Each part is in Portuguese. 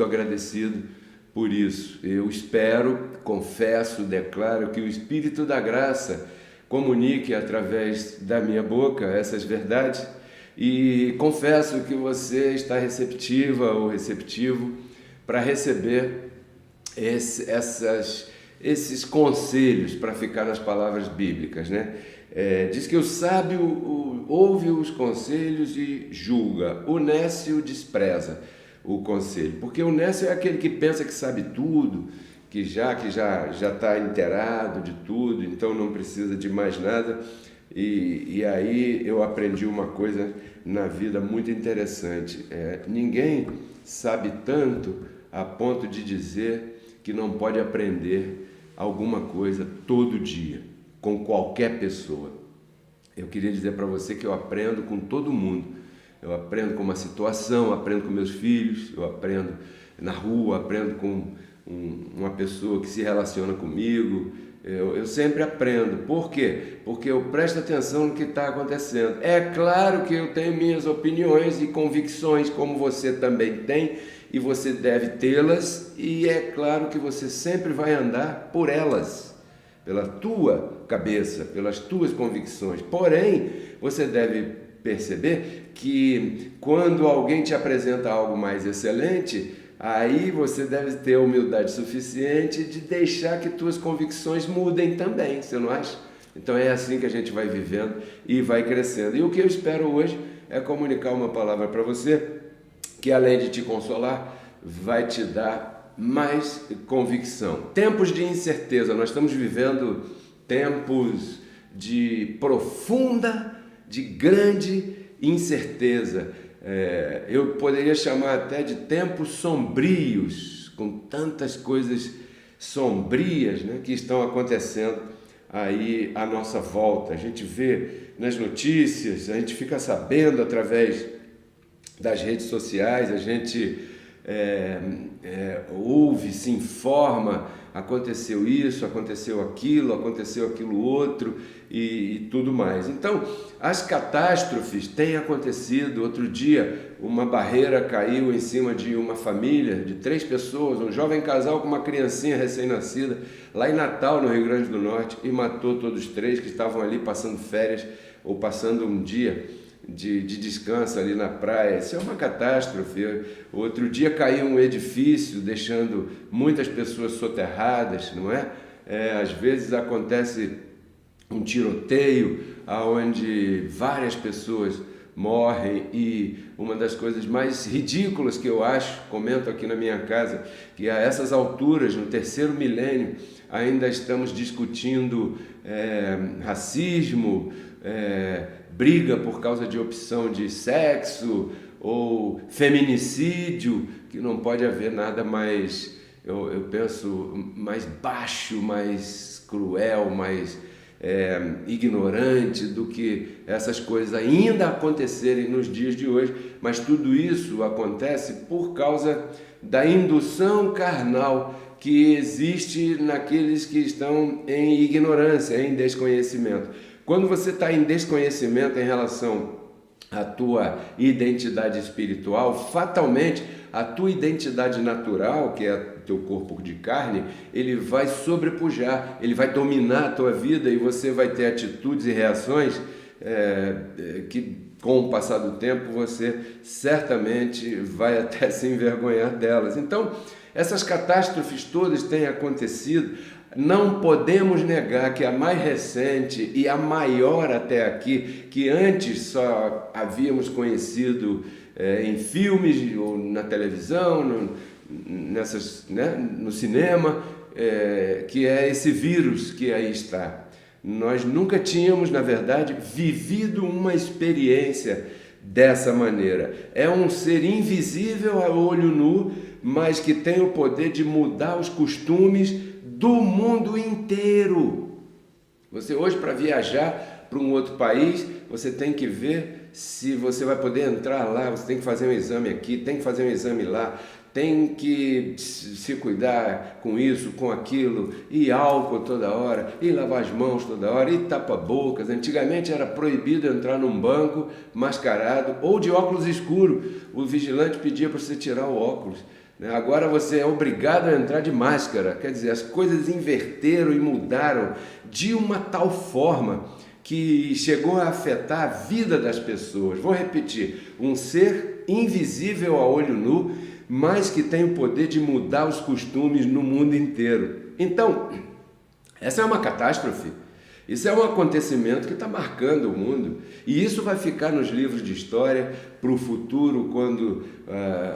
muito agradecido por isso. Eu espero, confesso, declaro que o Espírito da Graça comunique através da minha boca essas verdades e confesso que você está receptiva ou receptivo para receber esses conselhos, para ficar nas palavras bíblicas, né? Diz que o sábio ouve os conselhos e julga, o nécio despreza o conselho, porque o nécio é aquele que pensa que sabe tudo, que já está inteirado de tudo, então não precisa de mais nada. E aí eu aprendi uma coisa na vida muito interessante, ninguém sabe tanto a ponto de dizer que não pode aprender alguma coisa todo dia, com qualquer pessoa. Eu queria dizer para você que eu aprendo com todo mundo. Eu aprendo com uma situação, aprendo com meus filhos, eu aprendo na rua, aprendo com uma pessoa que se relaciona comigo. Eu sempre aprendo. Por quê? Porque eu presto atenção no que está acontecendo. É claro que eu tenho minhas opiniões e convicções, como você também tem, e você deve tê-las, e é claro que você sempre vai andar por elas, pela tua cabeça, pelas tuas convicções. Porém, você deve perceber que quando alguém te apresenta algo mais excelente, aí você deve ter humildade suficiente de deixar que tuas convicções mudem também, você não acha? Então é assim que a gente vai vivendo e vai crescendo. E o que eu espero hoje é comunicar uma palavra para você que, além de te consolar, vai te dar mais convicção. Tempos de incerteza, nós estamos vivendo tempos de profunda, de grande incerteza. Eu poderia chamar até de tempos sombrios, com tantas coisas sombrias, né, que estão acontecendo aí à nossa volta. A gente vê nas notícias, a gente fica sabendo através das redes sociais, a gente ouve, se informa, aconteceu isso, aconteceu aquilo outro e tudo mais. Então, as catástrofes têm acontecido. Outro dia, uma barreira caiu em cima de uma família de 3 pessoas, um jovem casal com uma criancinha recém-nascida, lá em Natal, no Rio Grande do Norte, e matou todos 3 que estavam ali passando férias ou passando um dia de descanso ali na praia. Isso é uma catástrofe. Outro dia caiu um edifício, deixando muitas pessoas soterradas, não é? Às vezes acontece um tiroteio, onde várias pessoas morrem, e uma das coisas mais ridículas que eu acho, comento aqui na minha casa, que a essas alturas, no 3º milênio, ainda estamos discutindo racismo, briga por causa de opção de sexo ou feminicídio, que não pode haver nada mais, eu penso, mais baixo, mais cruel, mais ignorante do que essas coisas ainda acontecerem nos dias de hoje. Mas tudo isso acontece por causa da indução carnal que existe naqueles que estão em ignorância, em desconhecimento. Quando você está em desconhecimento em relação à tua identidade espiritual, fatalmente a tua identidade natural, que é o teu corpo de carne, ele vai sobrepujar, ele vai dominar a tua vida, e você vai ter atitudes e reações que, com o passar do tempo, você certamente vai até se envergonhar delas. Então, essas catástrofes todas têm acontecido. Não podemos negar que a mais recente e a maior até aqui, que antes só havíamos conhecido em filmes ou na televisão, no cinema, que é esse vírus que aí está. Nós nunca tínhamos, na verdade, vivido uma experiência dessa maneira. É um ser invisível a olho nu, mas que tem o poder de mudar os costumes do mundo inteiro. Você hoje, para viajar para um outro país, você tem que ver se você vai poder entrar lá, você tem que fazer um exame aqui, tem que fazer um exame lá, tem que se cuidar com isso, com aquilo, e álcool toda hora, e lavar as mãos toda hora, e tapa-bocas. Antigamente era proibido entrar num banco mascarado ou de óculos escuros. O vigilante pedia para você tirar o óculos. né? Agora você é obrigado a entrar de máscara. Quer dizer, as coisas inverteram e mudaram de uma tal forma que chegou a afetar a vida das pessoas. Vou repetir, um ser invisível a olho nu, mas que tem o poder de mudar os costumes no mundo inteiro. Então, essa é uma catástrofe. Isso é um acontecimento que está marcando o mundo, e isso vai ficar nos livros de história para o futuro, quando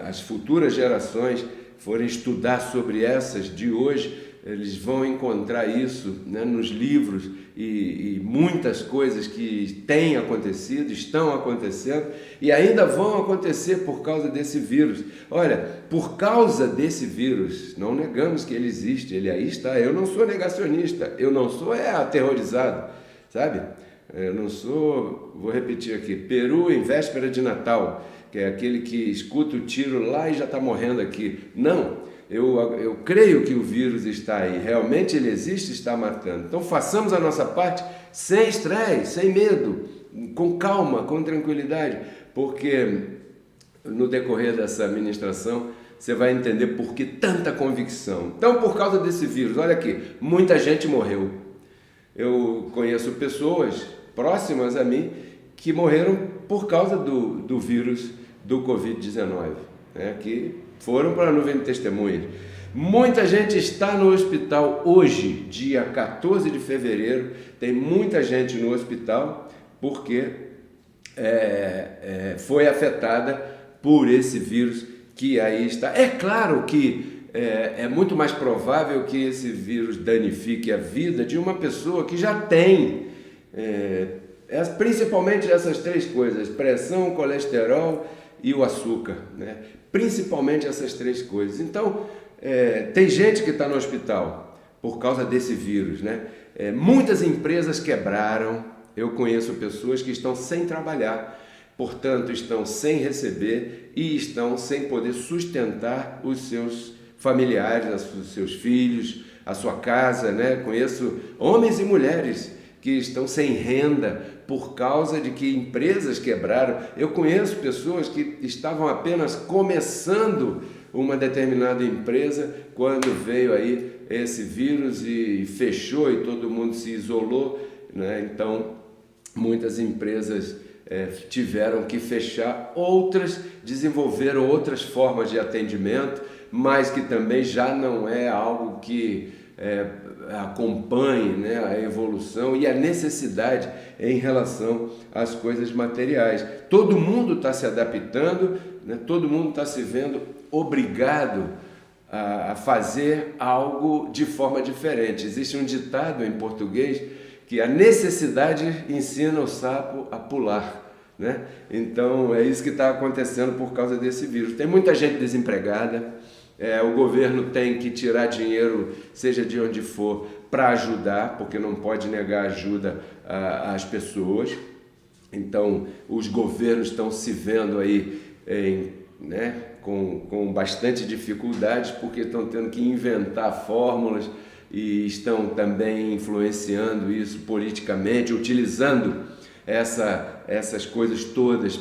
as futuras gerações forem estudar sobre essas de hoje. Eles vão encontrar isso, né, nos livros e muitas coisas que têm acontecido, estão acontecendo e ainda vão acontecer por causa desse vírus. Olha, por causa desse vírus, não negamos que ele existe, ele aí está. Eu não sou negacionista, eu não sou aterrorizado, sabe? Eu não sou, vou repetir aqui, peru em véspera de Natal, que é aquele que escuta o tiro lá e já está morrendo aqui. Não. Eu creio que o vírus está aí, realmente ele existe e está matando. Então façamos a nossa parte sem estresse, sem medo, com calma, com tranquilidade, porque no decorrer dessa ministração você vai entender por que tanta convicção. Então, por causa desse vírus, olha aqui, muita gente morreu. Eu conheço pessoas próximas a mim que morreram por causa do vírus do Covid-19, né, que foram para a nuvem de testemunhas. Muita gente está no hospital hoje, dia 14 de fevereiro, tem muita gente no hospital porque foi afetada por esse vírus que aí está. É claro que é muito mais provável que esse vírus danifique a vida de uma pessoa que já tem, principalmente essas três coisas, pressão, colesterol e o açúcar, né? Principalmente essas três coisas. Então, tem gente que está no hospital por causa desse vírus, né? Muitas empresas quebraram. Eu conheço pessoas que estão sem trabalhar, portanto, estão sem receber e estão sem poder sustentar os seus familiares, os seus filhos, a sua casa, né? Conheço homens e mulheres que estão sem renda por causa de que empresas quebraram. Eu conheço pessoas que estavam apenas começando uma determinada empresa quando veio aí esse vírus e fechou e todo mundo se isolou, né? Então, muitas empresas tiveram que fechar, outras desenvolveram outras formas de atendimento, mas que também já não é algo que acompanhe, né, a evolução e a necessidade em relação às coisas materiais. Todo mundo está se adaptando, né, todo mundo está se vendo obrigado a fazer algo de forma diferente. Existe um ditado em português que a necessidade ensina o sapo a pular, né? Então é isso que está acontecendo por causa desse vírus. Tem muita gente desempregada. O governo tem que tirar dinheiro, seja de onde for, para ajudar, porque não pode negar ajuda às pessoas. Então, os governos estão se vendo aí com bastante dificuldades, porque estão tendo que inventar fórmulas e estão também influenciando isso politicamente, utilizando essas coisas todas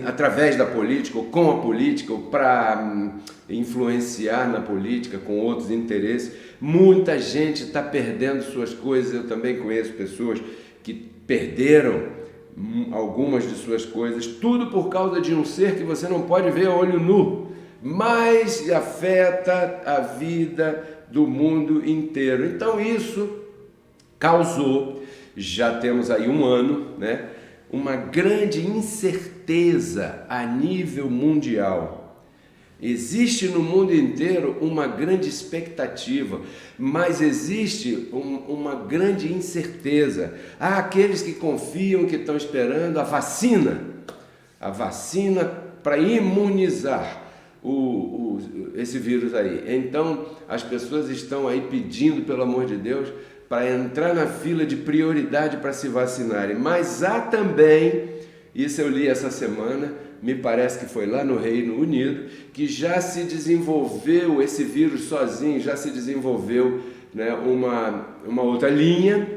através da política ou com a política ou para influenciar na política com outros interesses. Muita gente está perdendo suas coisas. Eu também conheço pessoas que perderam algumas de suas coisas, tudo por causa de um ser que você não pode ver a olho nu, mas afeta a vida do mundo inteiro. Então isso causou, já temos aí um ano, né, uma grande incerteza a nível mundial. Existe no mundo inteiro uma grande expectativa, mas existe uma grande incerteza. Há aqueles que confiam, que estão esperando a vacina para imunizar esse vírus aí. Então as pessoas estão aí pedindo, pelo amor de Deus, para entrar na fila de prioridade para se vacinarem. Mas há também, isso eu li essa semana, me parece que foi lá no Reino Unido, que já se desenvolveu esse vírus sozinho, já se desenvolveu, né, uma outra linha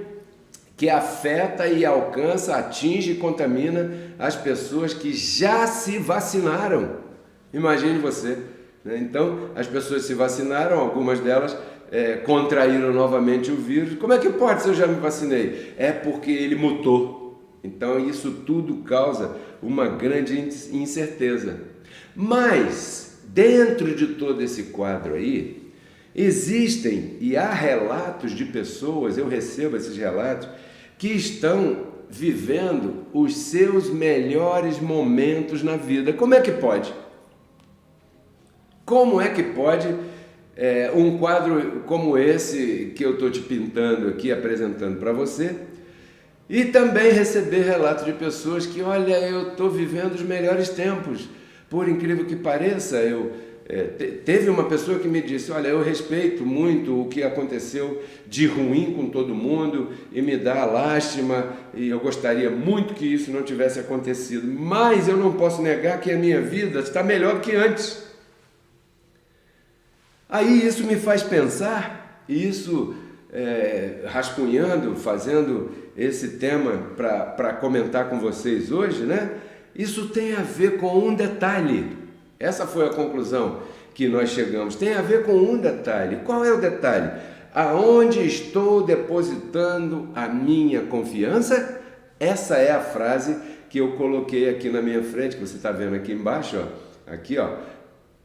que afeta e alcança, atinge e contamina as pessoas que já se vacinaram. Imagine você, né? Então, as pessoas se vacinaram, algumas delas contraíram novamente o vírus. Como é que pode se eu já me vacinei? É porque ele mutou. Então, isso tudo causa uma grande incerteza. Mas, dentro de todo esse quadro aí, existem e há relatos de pessoas, eu recebo esses relatos, que estão vivendo os seus melhores momentos na vida. Como é que pode? Como é que pode um quadro como esse que eu estou te pintando aqui, apresentando para você, e também receber relatos de pessoas que, olha, eu estou vivendo os melhores tempos, por incrível que pareça, teve uma pessoa que me disse, olha, eu respeito muito o que aconteceu de ruim com todo mundo e me dá lástima e eu gostaria muito que isso não tivesse acontecido, mas eu não posso negar que a minha vida está melhor do que antes. Aí isso me faz pensar, e isso rascunhando, fazendo esse tema para comentar com vocês hoje, né? Isso tem a ver com um detalhe. Essa foi a conclusão que nós chegamos. Tem a ver com um detalhe. Qual é o detalhe? Aonde estou depositando a minha confiança? Essa é a frase que eu coloquei aqui na minha frente, que você está vendo aqui embaixo, ó. Aqui, ó.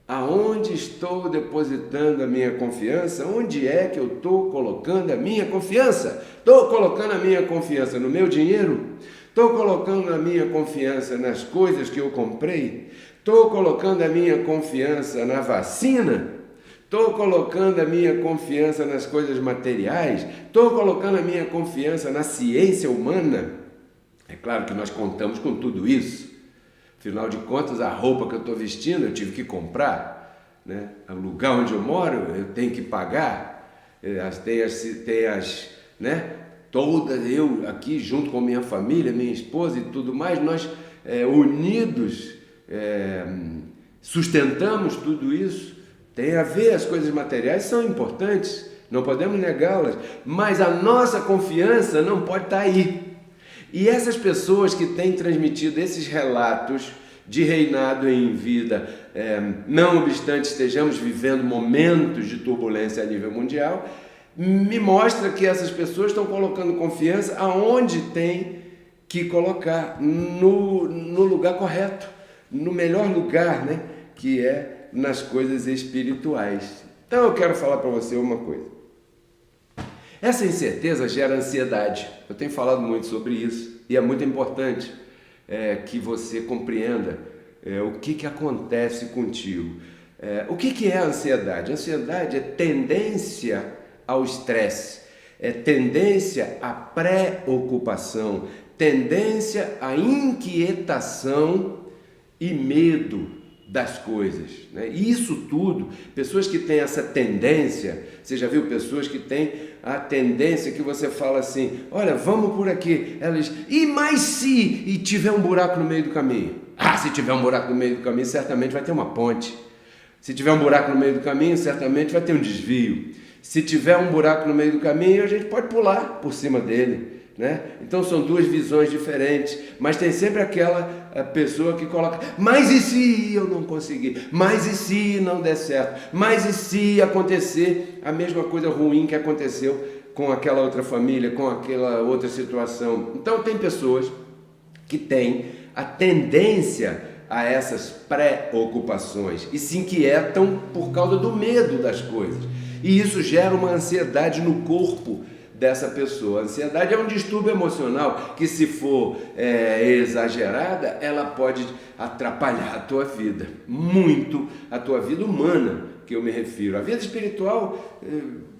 Aonde estou depositando a minha confiança? Onde é que eu estou colocando a minha confiança? Estou colocando a minha confiança no meu dinheiro? Estou colocando a minha confiança nas coisas que eu comprei? Estou colocando a minha confiança na vacina? Estou colocando a minha confiança nas coisas materiais? Estou colocando a minha confiança na ciência humana? É claro que nós contamos com tudo isso. Afinal de contas, a roupa que eu estou vestindo eu tive que comprar, né? O lugar onde eu moro eu tenho que pagar. Tem as, né? Todas, eu aqui junto com minha família, minha esposa e tudo mais, nós unidos sustentamos tudo isso. Tem a ver, as coisas materiais são importantes, não podemos negá-las, mas a nossa confiança não pode estar aí. E essas pessoas que têm transmitido esses relatos de reinado em vida, não obstante estejamos vivendo momentos de turbulência a nível mundial, me mostra que essas pessoas estão colocando confiança aonde tem que colocar, no lugar correto, no melhor lugar, né? Que é nas coisas espirituais. Então eu quero falar para você uma coisa. Essa incerteza gera ansiedade. Eu tenho falado muito sobre isso e é muito importante que você compreenda o que acontece contigo. O que é a ansiedade? A ansiedade é tendência ao estresse, é tendência à preocupação, tendência à inquietação e medo das coisas, né? E isso tudo, pessoas que têm essa tendência, você já viu pessoas que têm a tendência que você fala assim, olha, vamos por aqui, elas, mas se tiver um buraco no meio do caminho? Ah, se tiver um buraco no meio do caminho, certamente vai ter uma ponte. Se tiver um buraco no meio do caminho, certamente vai ter um desvio. Se tiver um buraco no meio do caminho, a gente pode pular por cima dele, né? Então são duas visões diferentes, mas tem sempre aquela pessoa que coloca, mas e se eu não conseguir? Mas e se não der certo? Mas e se acontecer a mesma coisa ruim que aconteceu com aquela outra família, com aquela outra situação? Então tem pessoas que têm a tendência a essas preocupações e se inquietam por causa do medo das coisas, e isso gera uma ansiedade no corpo dessa pessoa. A ansiedade é um distúrbio emocional que, se for exagerada, ela pode atrapalhar a tua vida, muito a tua vida humana, que eu me refiro. A vida espiritual,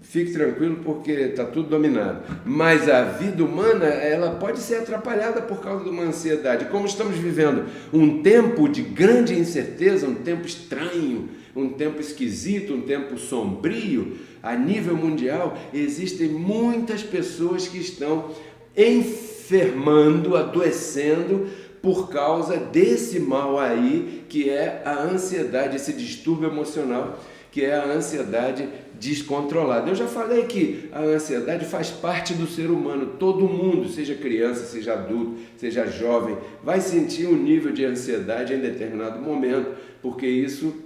fique tranquilo porque está tudo dominado, mas a vida humana, ela pode ser atrapalhada por causa de uma ansiedade. Como estamos vivendo um tempo de grande incerteza, um tempo estranho, um tempo esquisito, um tempo sombrio, a nível mundial, existem muitas pessoas que estão enfermando, adoecendo por causa desse mal aí, que é a ansiedade, esse distúrbio emocional, que é a ansiedade descontrolada. Eu já falei que a ansiedade faz parte do ser humano, todo mundo, seja criança, seja adulto, seja jovem, vai sentir um nível de ansiedade em determinado momento, porque isso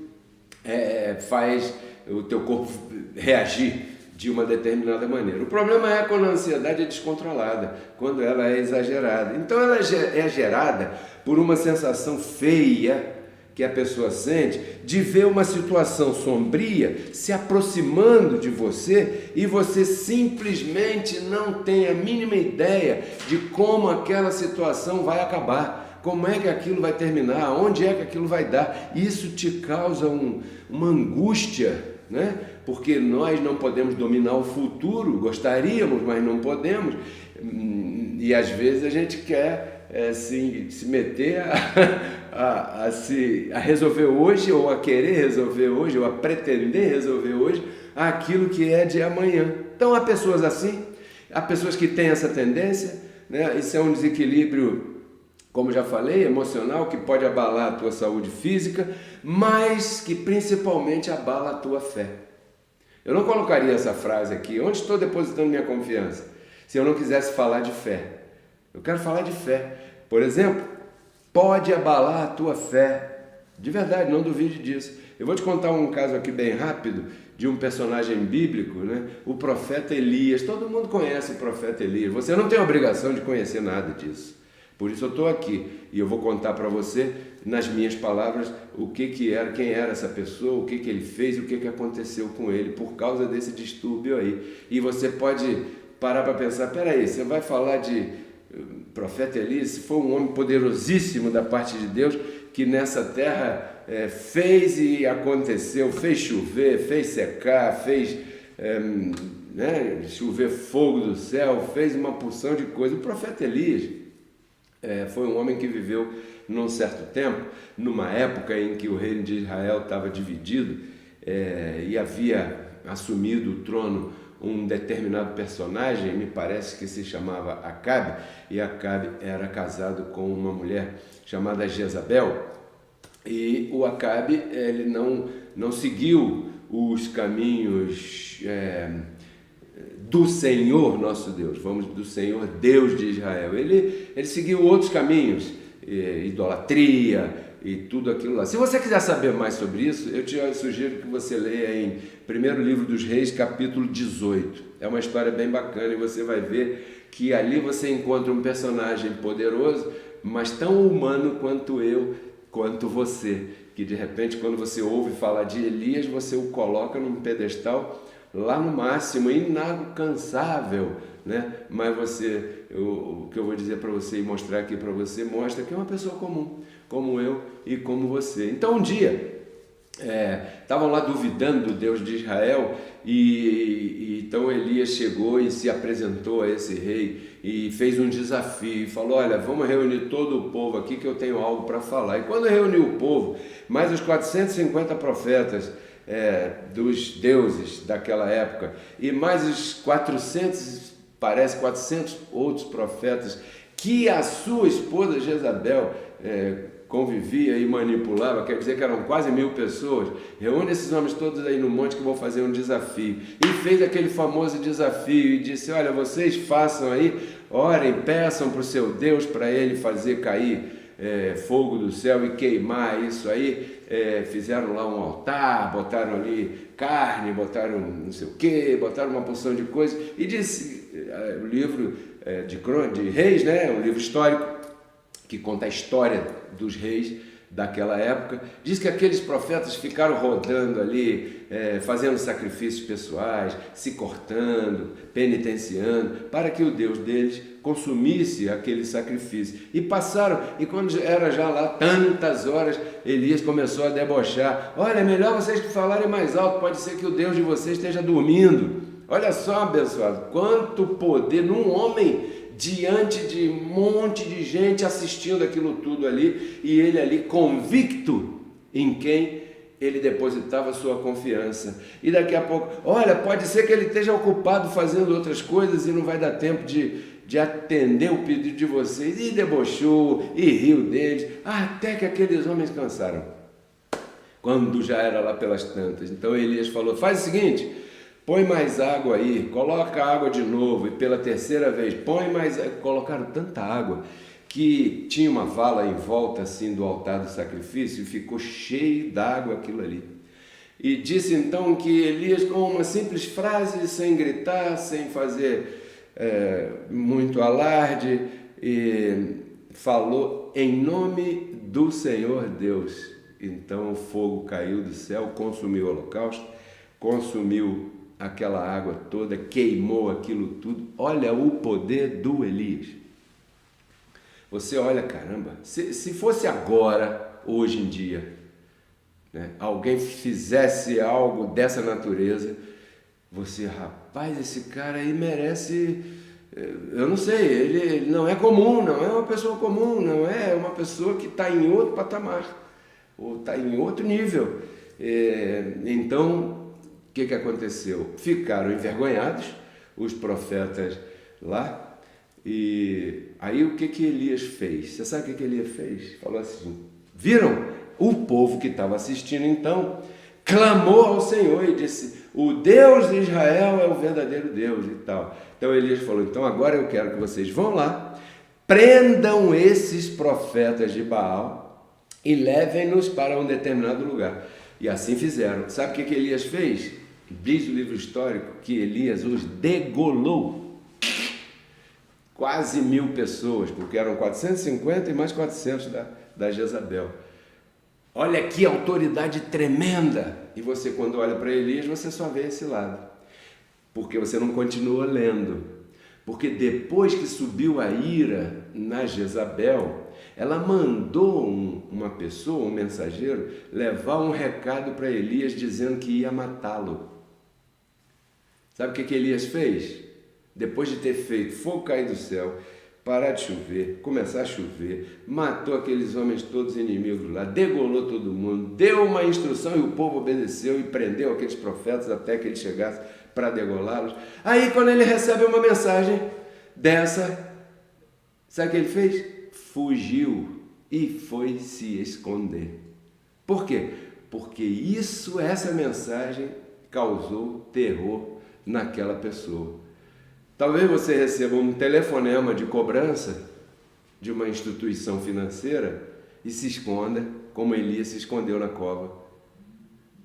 faz o teu corpo reagir de uma determinada maneira. O problema é quando a ansiedade é descontrolada, quando ela é exagerada. Então ela é gerada por uma sensação feia que a pessoa sente de ver uma situação sombria se aproximando de você e você simplesmente não tem a mínima ideia de como aquela situação vai acabar, como é que aquilo vai terminar, onde é que aquilo vai dar. Isso te causa uma angústia, né? Porque nós não podemos dominar o futuro, gostaríamos, mas não podemos, e às vezes a gente quer se meter a resolver hoje, ou a querer resolver hoje, ou a pretender resolver hoje, aquilo que é de amanhã. Então há pessoas assim, há pessoas que têm essa tendência, né? Isso é um desequilíbrio, como já falei, emocional, que pode abalar a tua saúde física, mas que principalmente abala a tua fé. Eu não colocaria essa frase aqui, onde estou depositando minha confiança, se eu não quisesse falar de fé. Eu quero falar de fé. Por exemplo, pode abalar a tua fé. De verdade, não duvide disso. Eu vou te contar um caso aqui bem rápido de um personagem bíblico, né? O profeta Elias. Todo mundo conhece o profeta Elias. Você não tem obrigação de conhecer nada disso. Por isso eu estou aqui e eu vou contar para você, nas minhas palavras, o que era, quem era essa pessoa, o que ele fez e o que aconteceu com ele por causa desse distúrbio aí. E você pode parar para pensar, peraí, você vai falar de profeta Elias, foi um homem poderosíssimo da parte de Deus, que nessa terra fez e aconteceu, fez chover, fez secar, fez chover fogo do céu, fez uma porção de coisas. O profeta Elias foi um homem que viveu num certo tempo, numa época em que o reino de Israel estava dividido e havia assumido o trono um determinado personagem, me parece que se chamava Acabe, e Acabe era casado com uma mulher chamada Jezabel, e o Acabe ele não seguiu os caminhos do Senhor nosso Deus, do Senhor Deus de Israel. Ele seguiu outros caminhos, idolatria e tudo aquilo lá. Se você quiser saber mais sobre isso, eu te sugiro que você leia em Primeiro Livro dos Reis, capítulo 18. É uma história bem bacana e você vai ver que ali você encontra um personagem poderoso, mas tão humano quanto eu, quanto você, que de repente quando você ouve falar de Elias, você o coloca num pedestal lá no máximo, inalcançável, né? Mas o que eu vou dizer para você e mostrar aqui para você, mostra que é uma pessoa comum, como eu e como você. Então um dia, estavam lá duvidando do Deus de Israel e então Elias chegou e se apresentou a esse rei e fez um desafio, falou, olha, vamos reunir todo o povo aqui que eu tenho algo para falar. E quando reuniu o povo, mais os 450 profetas dos deuses daquela época e mais os 400 outros profetas que a sua esposa Jezabel convivia e manipulava, quer dizer que eram quase 1000 pessoas, reúne esses homens todos aí no monte que vou fazer um desafio. E fez aquele famoso desafio e disse, olha, vocês façam aí, orem, peçam para o seu Deus para ele fazer cair fogo do céu e queimar isso aí. Fizeram lá um altar, botaram ali carne, botaram não sei o que, botaram uma porção de coisas e disse, o livro de Reis, né, um livro histórico que conta a história dos reis daquela época, diz que aqueles profetas ficaram rodando ali, fazendo sacrifícios pessoais, se cortando, penitenciando, para que o Deus deles consumisse aquele sacrifício. E passaram, e quando era já lá tantas horas, Elias começou a debochar, olha, é melhor vocês falarem mais alto, pode ser que o Deus de vocês esteja dormindo. Olha só, abençoado, quanto poder num homem diante de um monte de gente assistindo aquilo tudo ali, e ele ali convicto em quem ele depositava sua confiança. E daqui a pouco, olha, pode ser que ele esteja ocupado fazendo outras coisas e não vai dar tempo de atender o pedido de vocês. E debochou, e riu deles, até que aqueles homens cansaram, quando já era lá pelas tantas. Então Elias falou, faz o seguinte, põe mais água aí, coloca água de novo, e pela terceira vez, põe mais água. Colocaram tanta água que tinha uma vala em volta assim do altar do sacrifício e ficou cheio d'água aquilo ali. E disse então que Elias, com uma simples frase, sem gritar, sem fazer muito alarde, falou em nome do Senhor Deus. Então o fogo caiu do céu, consumiu o holocausto, consumiu aquela água toda, queimou aquilo tudo. Olha o poder do Elias. Você olha, caramba, se fosse agora, hoje em dia, né, alguém fizesse algo dessa natureza, você, rapaz, esse cara aí merece, eu não sei, ele não é comum, não é uma pessoa comum, não é uma pessoa que está em outro patamar, ou está em outro nível. Então, o que aconteceu? Ficaram envergonhados os profetas lá, e aí o que Elias fez? Você sabe o que Elias fez? Falou assim, viram? O povo que estava assistindo então clamou ao Senhor e disse, o Deus de Israel é o verdadeiro Deus e tal. Então Elias falou, então agora eu quero que vocês vão lá, prendam esses profetas de Baal e levem-nos para um determinado lugar. E assim fizeram. Sabe o que Elias fez? Diz o livro histórico que Elias os degolou. Quase 1000 pessoas, porque eram 450 e mais 400 da Jezabel. Olha que autoridade tremenda! E você, quando olha para Elias, você só vê esse lado. Porque você não continua lendo. Porque depois que subiu a ira na Jezabel, ela mandou uma pessoa, um mensageiro, levar um recado para Elias dizendo que ia matá-lo. Sabe o que Elias fez? Depois de ter feito fogo cair do céu, parar de chover, começar a chover, matou aqueles homens todos inimigos lá, degolou todo mundo, deu uma instrução e o povo obedeceu e prendeu aqueles profetas até que ele chegasse para degolá-los. Aí quando ele recebe uma mensagem dessa, sabe o que ele fez? Fugiu e foi se esconder. Por quê? Porque essa mensagem causou terror naquela pessoa. Talvez você receba um telefonema de cobrança de uma instituição financeira e se esconda, como Elias se escondeu na cova.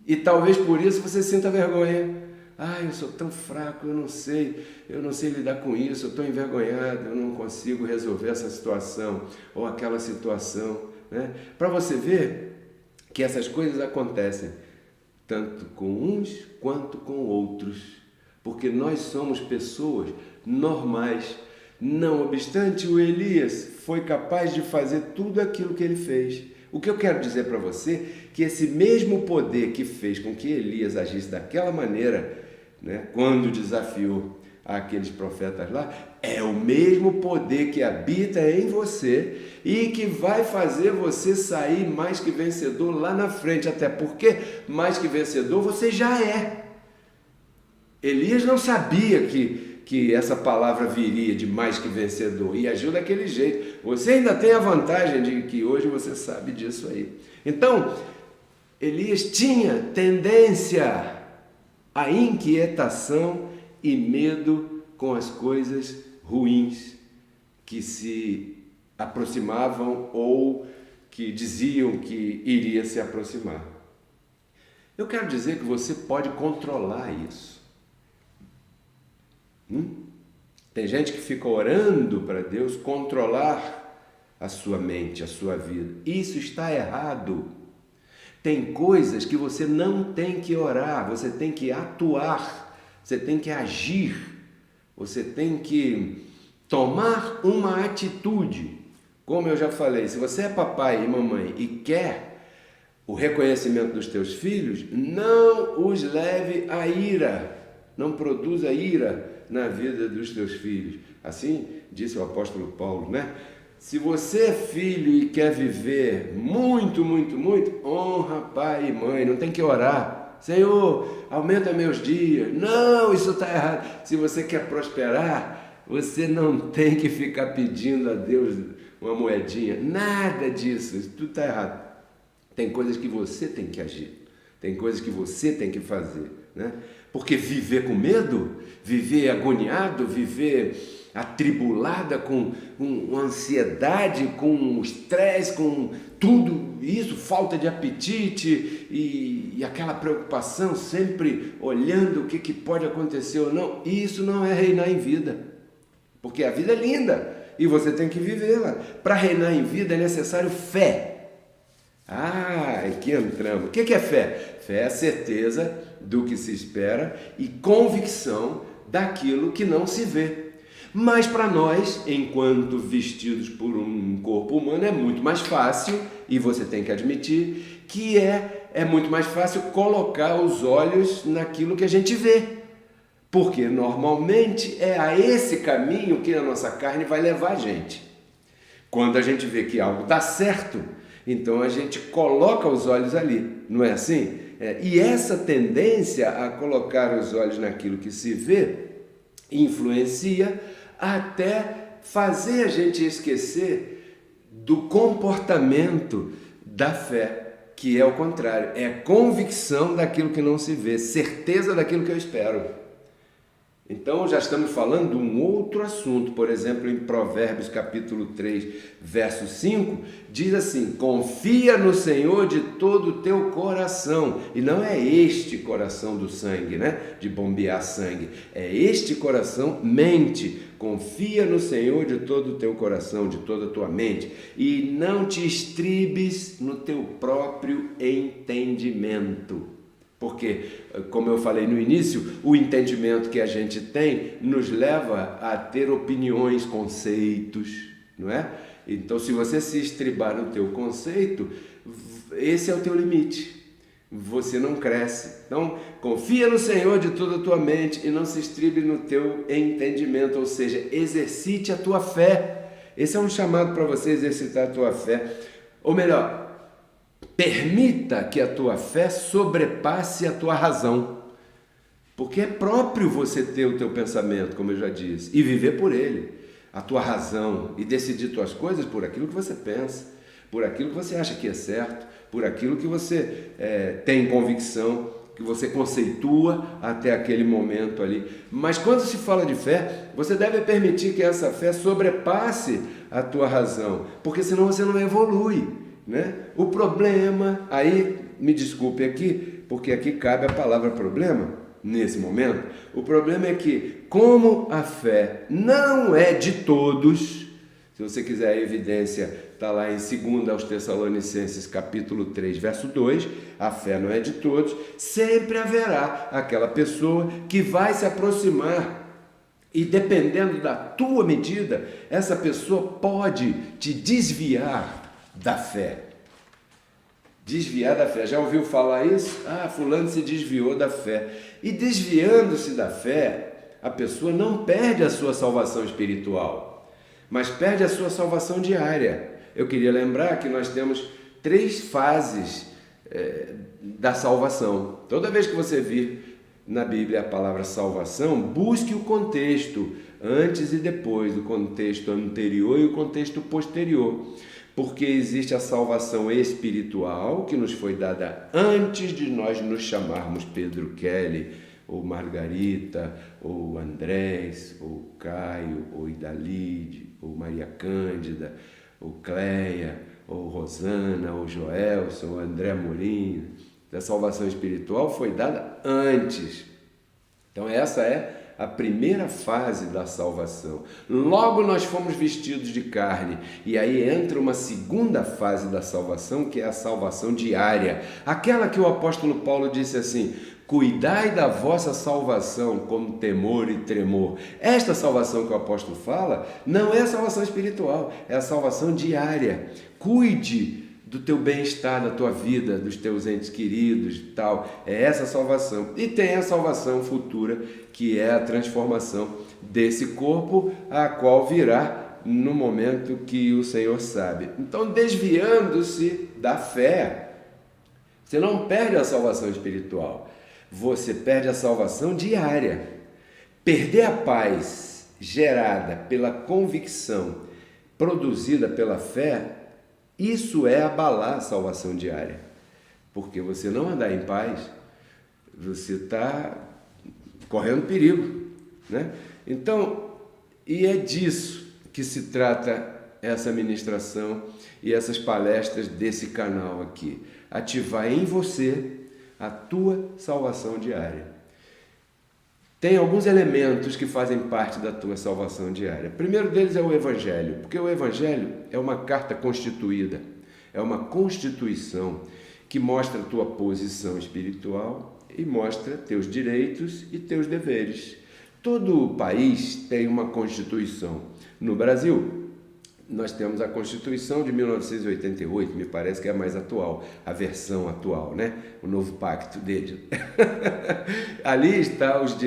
E talvez por isso você sinta vergonha. Eu sou tão fraco, eu não sei lidar com isso, eu estou envergonhado, eu não consigo resolver essa situação ou aquela situação. Né? Para você ver que essas coisas acontecem tanto com uns quanto com outros. Porque nós somos pessoas normais. Não obstante, o Elias foi capaz de fazer tudo aquilo que ele fez. O que eu quero dizer para você é que esse mesmo poder que fez com que Elias agisse daquela maneira, né, quando desafiou aqueles profetas lá, é o mesmo poder que habita em você e que vai fazer você sair mais que vencedor lá na frente. Até porque mais que vencedor você já é. Elias não sabia que essa palavra viria de mais que vencedor e agiu daquele jeito. Você ainda tem a vantagem de que hoje você sabe disso aí. Então, Elias tinha tendência à inquietação e medo com as coisas ruins que se aproximavam ou que diziam que iria se aproximar. Eu quero dizer que você pode controlar isso. Tem gente que fica orando para Deus controlar a sua mente, a sua vida. Isso está errado. Tem coisas que você não tem que orar, você tem que atuar, você tem que agir, você tem que tomar uma atitude. Como eu já falei, se você é papai e mamãe e quer o reconhecimento dos teus filhos, não os leve à ira, não produza ira na vida dos teus filhos. Assim disse o apóstolo Paulo, né? Se você é filho e quer viver muito, muito, muito, honra pai e mãe, não tem que orar. Senhor, aumenta meus dias. Não, isso está errado. Se você quer prosperar, você não tem que ficar pedindo a Deus uma moedinha. Nada disso, isso tudo está errado. Tem coisas que você tem que agir. tem coisas que você tem que fazer, né? Porque viver com medo, viver agoniado, viver atribulada com ansiedade, com estresse, com tudo isso, falta de apetite e aquela preocupação sempre olhando o que pode acontecer ou não, isso não é reinar em vida, porque a vida é linda e você tem que vivê-la. Para reinar em vida é necessário fé. Aqui entramos. O que é fé? Fé é a certeza do que se espera e convicção daquilo que não se vê. Mas para nós, enquanto vestidos por um corpo humano, é muito mais fácil, e você tem que admitir, que é muito mais fácil colocar os olhos naquilo que a gente vê. Porque normalmente é a esse caminho que a nossa carne vai levar a gente. Quando a gente vê que algo dá certo, então a gente coloca os olhos ali, não é assim? E essa tendência a colocar os olhos naquilo que se vê influencia até fazer a gente esquecer do comportamento da fé, que é o contrário, é convicção daquilo que não se vê, certeza daquilo que eu espero. Então já estamos falando de um outro assunto. Por exemplo, em Provérbios capítulo 3, verso 5, diz assim: confia no Senhor de todo o teu coração. E não é este coração do sangue, né? De bombear sangue. É este coração, mente. Confia no Senhor de todo o teu coração, de toda a tua mente. E não te estribes no teu próprio entendimento. Porque, como eu falei no início, o entendimento que a gente tem nos leva a ter opiniões, conceitos, não é? Então, se você se estribar no teu conceito, esse é o teu limite. Você não cresce. Então, confia no Senhor de toda a tua mente e não se estribe no teu entendimento, ou seja, exercite a tua fé. Esse é um chamado para você exercitar a tua fé. Ou melhor, permita que a tua fé sobrepasse a tua razão, porque é próprio você ter o teu pensamento, como eu já disse, e viver por ele, a tua razão, e decidir tuas coisas por aquilo que você pensa, por aquilo que você acha que é certo, por aquilo que você tem convicção, que você conceitua até aquele momento ali. Mas quando se fala de fé, você deve permitir que essa fé sobrepasse a tua razão, porque senão você não evolui. Né? O problema, aí me desculpe aqui, porque aqui cabe a palavra problema nesse momento. O problema é que, como a fé não é de todos, se você quiser a evidência, está lá em 2 aos Tessalonicenses capítulo 3, verso 2, a fé não é de todos, sempre haverá aquela pessoa que vai se aproximar. E dependendo da tua medida, essa pessoa pode te desviar da fé. Desviar da fé. Já ouviu falar isso? Fulano se desviou da fé. E desviando-se da fé, a pessoa não perde a sua salvação espiritual, mas perde a sua salvação diária. Eu queria lembrar que nós temos 3 fases da salvação. Toda vez que você vir na Bíblia a palavra salvação, busque o contexto antes e depois, o contexto anterior e o contexto posterior. Porque existe a salvação espiritual que nos foi dada antes de nós nos chamarmos Pedro Kelly, ou Margarita, ou Andrés, ou Caio, ou Idalide, ou Maria Cândida, ou Cleia, ou Rosana, ou Joelson, ou André Amorim. A salvação espiritual foi dada antes. Então essa é a primeira fase da salvação. Logo nós fomos vestidos de carne, e aí entra uma segunda fase da salvação, que é a salvação diária, aquela que o apóstolo Paulo disse assim: cuidai da vossa salvação com temor e tremor. Esta salvação que o apóstolo fala não é a salvação espiritual, é a salvação diária. Cuide do teu bem-estar, da tua vida, dos teus entes queridos e tal. É essa salvação. E tem a salvação futura, que é a transformação desse corpo, a qual virá no momento que o Senhor sabe. Então, desviando-se da fé, você não perde a salvação espiritual, você perde a salvação diária. Perder a paz gerada pela convicção, produzida pela fé, isso é abalar a salvação diária. porque você não andar em paz, você está correndo perigo, né? Então, e é disso que se trata essa ministração e essas palestras desse canal aqui. Ativar em você a tua salvação diária. Tem alguns elementos que fazem parte da tua salvação diária. O primeiro deles é o Evangelho, porque o Evangelho é uma carta constituída, é uma constituição que mostra a tua posição espiritual e mostra teus direitos e teus deveres. Todo país tem uma Constituição. No Brasil, nós temos a Constituição de 1988, me parece que é a mais atual, a versão atual, né? O novo pacto dele. Ali estão os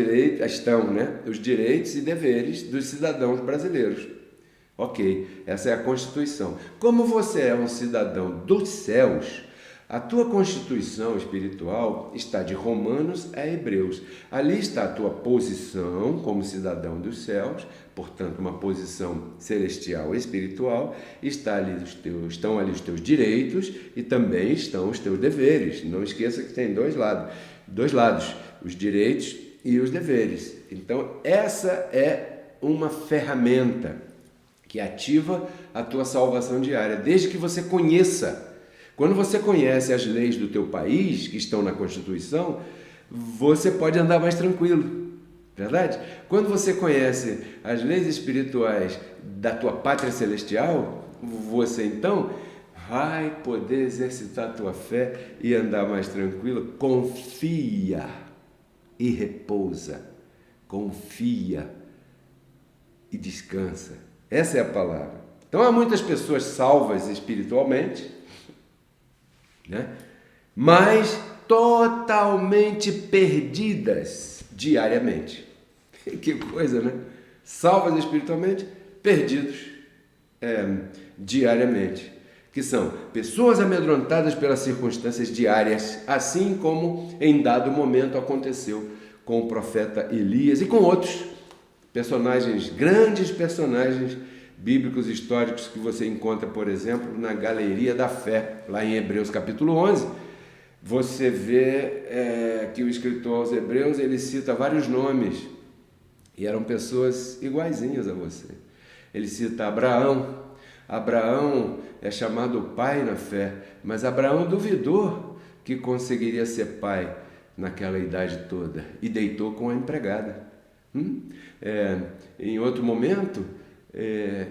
direitos e deveres dos cidadãos brasileiros. Ok, essa é a Constituição. Como você é um cidadão dos céus, a tua Constituição espiritual está de Romanos a Hebreus. Ali está a tua posição como cidadão dos céus, portanto, uma posição celestial e espiritual. Estão ali os teus direitos e também estão os teus deveres. Não esqueça que tem dois lados, os direitos e os deveres. Então, essa é uma ferramenta que ativa a tua salvação diária, desde que você conheça. Quando você conhece as leis do teu país, que estão na Constituição, você pode andar mais tranquilo, verdade? Quando você conhece as leis espirituais da tua pátria celestial, você então vai poder exercitar a tua fé e andar mais tranquilo. Confia e repousa, confia e descansa. Essa é a palavra. Então há muitas pessoas salvas espiritualmente, né? Mas totalmente perdidas diariamente. Que coisa, né? Salvas espiritualmente, perdidos diariamente. Que são pessoas amedrontadas pelas circunstâncias diárias, assim como em dado momento aconteceu com o profeta Elias e com outros personagens, grandes personagens bíblicos históricos que você encontra, por exemplo, na Galeria da Fé, lá em Hebreus capítulo 11, você vê que o escritor aos Hebreus, ele cita vários nomes, e eram pessoas iguaizinhas a você. Ele cita Abraão. Abraão é chamado pai na fé, mas Abraão duvidou que conseguiria ser pai naquela idade toda, e deitou com a empregada. Em outro momento,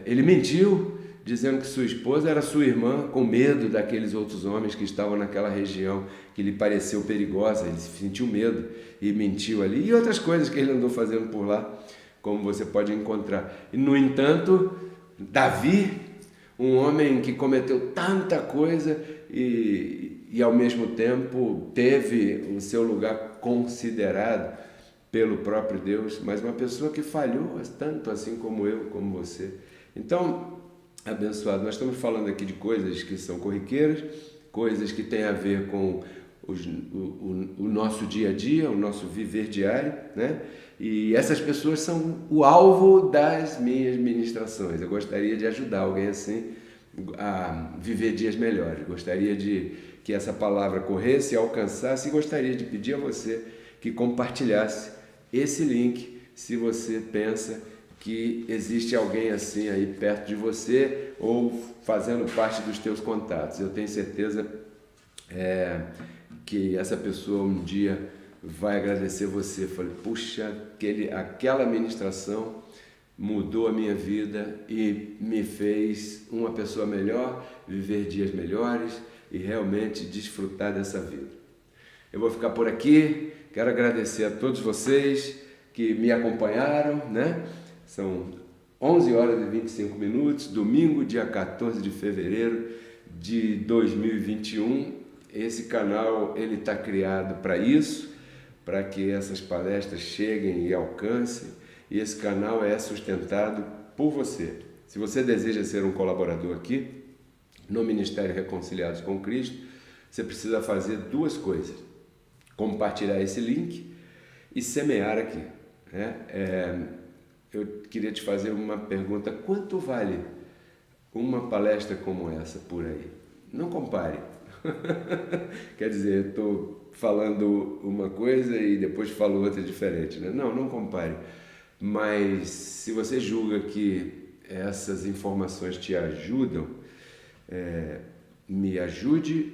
ele mentiu, dizendo que sua esposa era sua irmã, com medo daqueles outros homens que estavam naquela região, que lhe pareceu perigosa. Ele sentiu medo e mentiu ali, e outras coisas que ele andou fazendo por lá, como você pode encontrar. E, no entanto, Davi, um homem que cometeu tanta coisa e ao mesmo tempo teve o seu lugar considerado pelo próprio Deus, mas uma pessoa que falhou tanto assim como eu, como você. Então, abençoado, nós estamos falando aqui de coisas que são corriqueiras, coisas que têm a ver com o nosso dia a dia, o nosso viver diário, né? E essas pessoas são o alvo das minhas ministrações. Eu gostaria de ajudar alguém assim a viver dias melhores. Gostaria de que essa palavra corresse e alcançasse, e gostaria de pedir a você que compartilhasse esse link, se você pensa que existe alguém assim aí perto de você ou fazendo parte dos teus contatos. Eu tenho certeza que essa pessoa um dia vai agradecer você. Falei, puxa, aquela ministração mudou a minha vida e me fez uma pessoa melhor, viver dias melhores e realmente desfrutar dessa vida. Eu vou ficar por aqui. Quero agradecer a todos vocês que me acompanharam, né? São 11 horas e 25 minutos, domingo, dia 14 de fevereiro de 2021. Esse canal ele está criado para isso, para que essas palestras cheguem e alcancem, e esse canal é sustentado por você. Se você deseja ser um colaborador aqui, no Ministério Reconciliados com Cristo, você precisa fazer duas coisas: compartilhar esse link e semear aqui, né? Eu queria te fazer uma pergunta: quanto vale uma palestra como essa por aí? Não compare, Quer dizer, estou falando uma coisa e depois falo outra diferente, né? Não, não compare. Mas se você julga que essas informações te ajudam, me ajude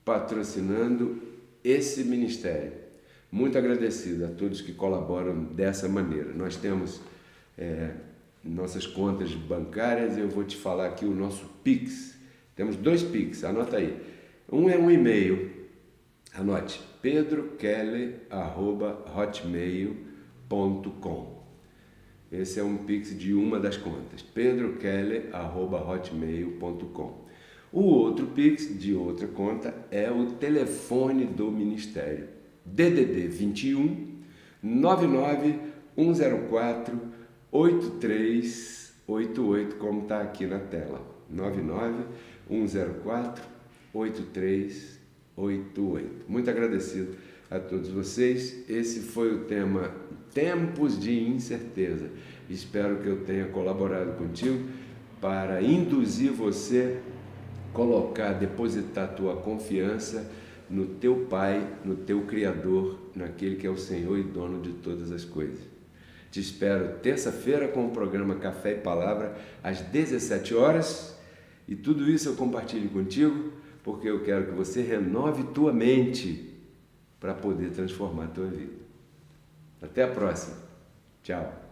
patrocinando esse ministério. Muito agradecido a todos que colaboram dessa maneira. Nós temos nossas contas bancárias, eu vou te falar aqui o nosso Pix. Temos 2 Pix, anota aí. Um é um e-mail, anote, pedrokeller@hotmail.com. Esse é um Pix de uma das contas, pedrokeller@hotmail.com. O outro Pix de outra conta é o telefone do ministério, DDD 21 99 104 8388, como está aqui na tela, 99 104 8388. Muito agradecido a todos vocês. Esse foi o tema Tempos de Incerteza. Espero que eu tenha colaborado contigo para induzir você a depositar a tua confiança no teu Pai, no teu Criador, naquele que é o Senhor e dono de todas as coisas. Te espero terça-feira com o programa Café e Palavra às 17 horas. E tudo isso eu compartilho contigo porque eu quero que você renove tua mente para poder transformar a tua vida. Até a próxima. Tchau.